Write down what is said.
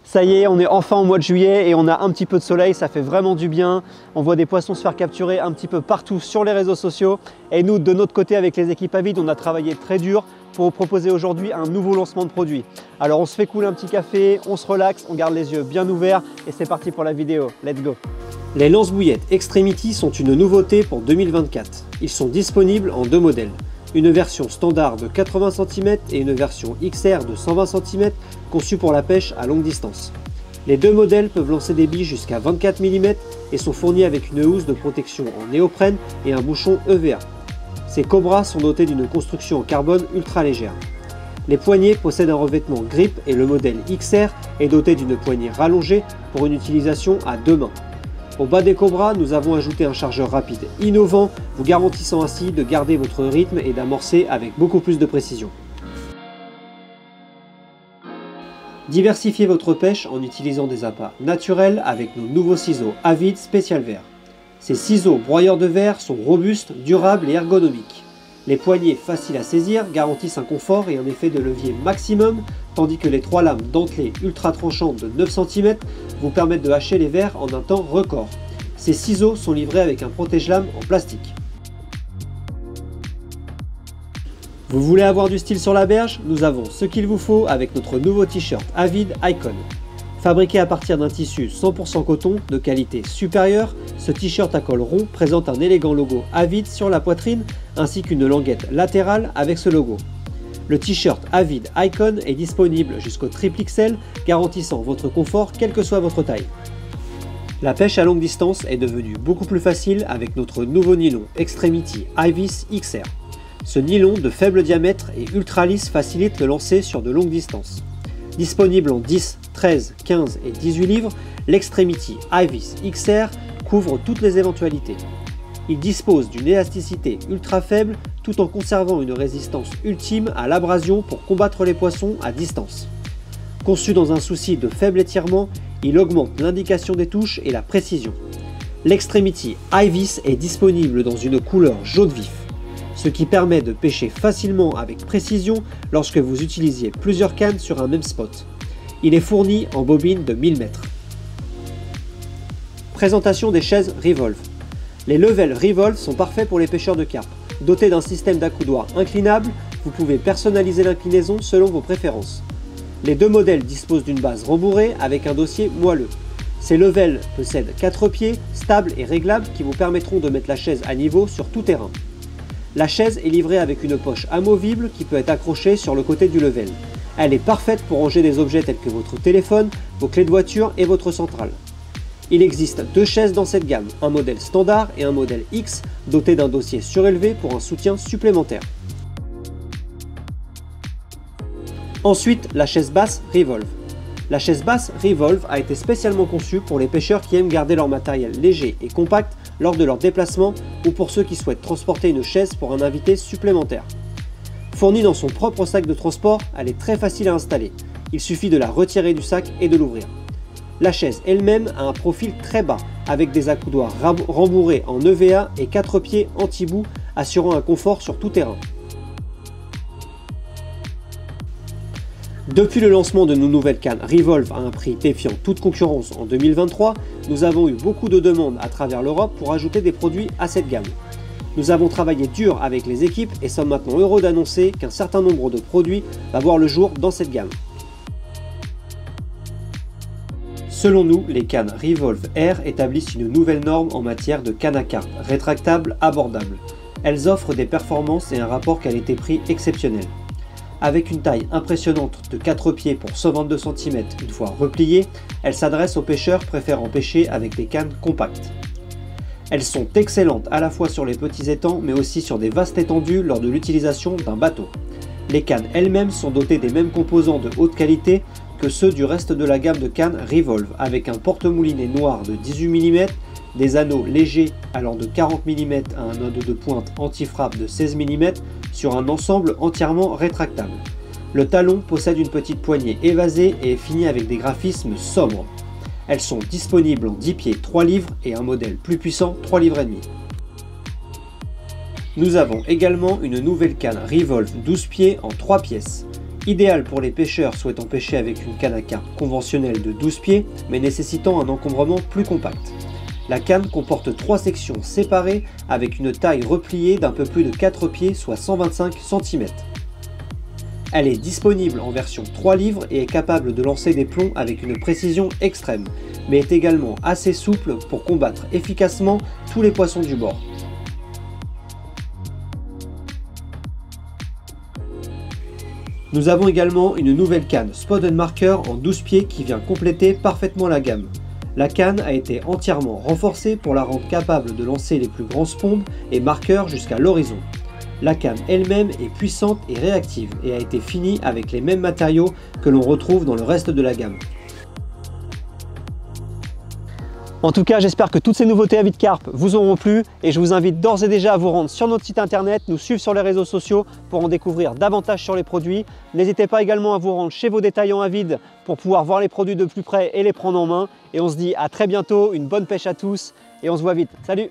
Ça y est, on est enfin au mois de juillet et on a un petit peu de soleil, ça fait vraiment du bien. On voit des poissons se faire capturer un petit peu partout sur les réseaux sociaux. Et nous, de notre côté, avec les équipes Avid, on a travaillé très dur pour vous proposer aujourd'hui un nouveau lancement de produit. Alors on se fait couler un petit café, on se relaxe, on garde les yeux bien ouverts et c'est parti pour la vidéo. Let's go! Les lance-bouillettes Extremity sont une nouveauté pour 2024. Ils sont disponibles en deux modèles. Une version standard de 80 cm et une version XR de 120 cm conçue pour la pêche à longue distance. Les deux modèles peuvent lancer des billes jusqu'à 24 mm et sont fournis avec une housse de protection en néoprène et un bouchon EVA. Ces Cobra sont dotés d'une construction en carbone ultra légère. Les poignées possèdent un revêtement grip et le modèle XR est doté d'une poignée rallongée pour une utilisation à deux mains. Au bas des Cobra, nous avons ajouté un chargeur rapide innovant, vous garantissant ainsi de garder votre rythme et d'amorcer avec beaucoup plus de précision. Diversifiez votre pêche en utilisant des appâts naturels avec nos nouveaux ciseaux Avid Special Verre. Ces ciseaux broyeurs de verre sont robustes, durables et ergonomiques. Les poignées faciles à saisir garantissent un confort et un effet de levier maximum, tandis que les trois lames dentelées ultra tranchantes de 9 cm vous permettent de hacher les verres en un temps record. Ces ciseaux sont livrés avec un protège-lame en plastique. Vous voulez avoir du style sur la berge? Nous avons ce qu'il vous faut avec notre nouveau t-shirt Avid Icon. Fabriqué à partir d'un tissu 100% coton de qualité supérieure, ce t-shirt à col rond présente un élégant logo Avid sur la poitrine ainsi qu'une languette latérale avec ce logo. Le t-shirt Avid Icon est disponible jusqu'au XXL, garantissant votre confort quelle que soit votre taille. La pêche à longue distance est devenue beaucoup plus facile avec notre nouveau nylon Extremity Ivis XR. Ce nylon de faible diamètre et ultra lisse facilite le lancer sur de longues distances. Disponible en 10, 13, 15 et 18 livres, l'Extremity Ivis XR couvre toutes les éventualités. Il dispose d'une élasticité ultra faible tout en conservant une résistance ultime à l'abrasion pour combattre les poissons à distance. Conçu dans un souci de faible étirement, il augmente l'indication des touches et la précision. L'Extremity Ivis est disponible dans une couleur jaune vif, ce qui permet de pêcher facilement avec précision lorsque vous utilisiez plusieurs cannes sur un même spot. Il est fourni en bobine de 1000 mètres. Présentation des chaises Revolve. Les Level Revolve sont parfaits pour les pêcheurs de carpe. Dotés d'un système d'accoudoir inclinable, vous pouvez personnaliser l'inclinaison selon vos préférences. Les deux modèles disposent d'une base rembourrée avec un dossier moelleux. Ces Level possèdent 4 pieds, stables et réglables qui vous permettront de mettre la chaise à niveau sur tout terrain. La chaise est livrée avec une poche amovible qui peut être accrochée sur le côté du level. Elle est parfaite pour ranger des objets tels que votre téléphone, vos clés de voiture et votre centrale. Il existe deux chaises dans cette gamme, un modèle standard et un modèle X doté d'un dossier surélevé pour un soutien supplémentaire. Ensuite, la chaise basse Revolve. La chaise basse Revolve a été spécialement conçue pour les pêcheurs qui aiment garder leur matériel léger et compact lors de leur déplacement ou pour ceux qui souhaitent transporter une chaise pour un invité supplémentaire. Fournie dans son propre sac de transport, elle est très facile à installer. Il suffit de la retirer du sac et de l'ouvrir. La chaise elle-même a un profil très bas avec des accoudoirs rembourrés en EVA et 4 pieds anti-bout assurant un confort sur tout terrain. Depuis le lancement de nos nouvelles cannes Revolve à un prix défiant toute concurrence en 2023, nous avons eu beaucoup de demandes à travers l'Europe pour ajouter des produits à cette gamme. Nous avons travaillé dur avec les équipes et sommes maintenant heureux d'annoncer qu'un certain nombre de produits va voir le jour dans cette gamme. Selon nous, les cannes Revolve Air établissent une nouvelle norme en matière de cannes à carpe rétractables abordables. Elles offrent des performances et un rapport qualité-prix exceptionnel. Avec une taille impressionnante de 4 pieds pour 122 cm une fois repliée, elles s'adressent aux pêcheurs préférant pêcher avec des cannes compactes. Elles sont excellentes à la fois sur les petits étangs mais aussi sur des vastes étendues lors de l'utilisation d'un bateau. Les cannes elles-mêmes sont dotées des mêmes composants de haute qualité que ceux du reste de la gamme de cannes Revolve avec un porte-moulinet noir de 18 mm, des anneaux légers allant de 40 mm à un anneau de pointe anti-frappe de 16 mm sur un ensemble entièrement rétractable. Le talon possède une petite poignée évasée et est fini avec des graphismes sobres. Elles sont disponibles en 10 pieds 3 livres et un modèle plus puissant 3 livres et demi. Nous avons également une nouvelle canne Revolve 12 pieds en 3 pièces. Idéal pour les pêcheurs souhaitant pêcher avec une canne à carpe conventionnelle de 12 pieds, mais nécessitant un encombrement plus compact. La canne comporte 3 sections séparées avec une taille repliée d'un peu plus de 4 pieds, soit 125 cm. Elle est disponible en version 3 livres et est capable de lancer des plombs avec une précision extrême, mais est également assez souple pour combattre efficacement tous les poissons du bord. Nous avons également une nouvelle canne Spot & Marker en 12 pieds qui vient compléter parfaitement la gamme. La canne a été entièrement renforcée pour la rendre capable de lancer les plus grands spombes et marqueurs jusqu'à l'horizon. La canne elle-même est puissante et réactive et a été finie avec les mêmes matériaux que l'on retrouve dans le reste de la gamme. En tout cas, j'espère que toutes ces nouveautés Avid Carp vous auront plu et je vous invite d'ores et déjà à vous rendre sur notre site internet, nous suivre sur les réseaux sociaux pour en découvrir davantage sur les produits. N'hésitez pas également à vous rendre chez vos détaillants Avid pour pouvoir voir les produits de plus près et les prendre en main. Et on se dit à très bientôt, une bonne pêche à tous et on se voit vite. Salut!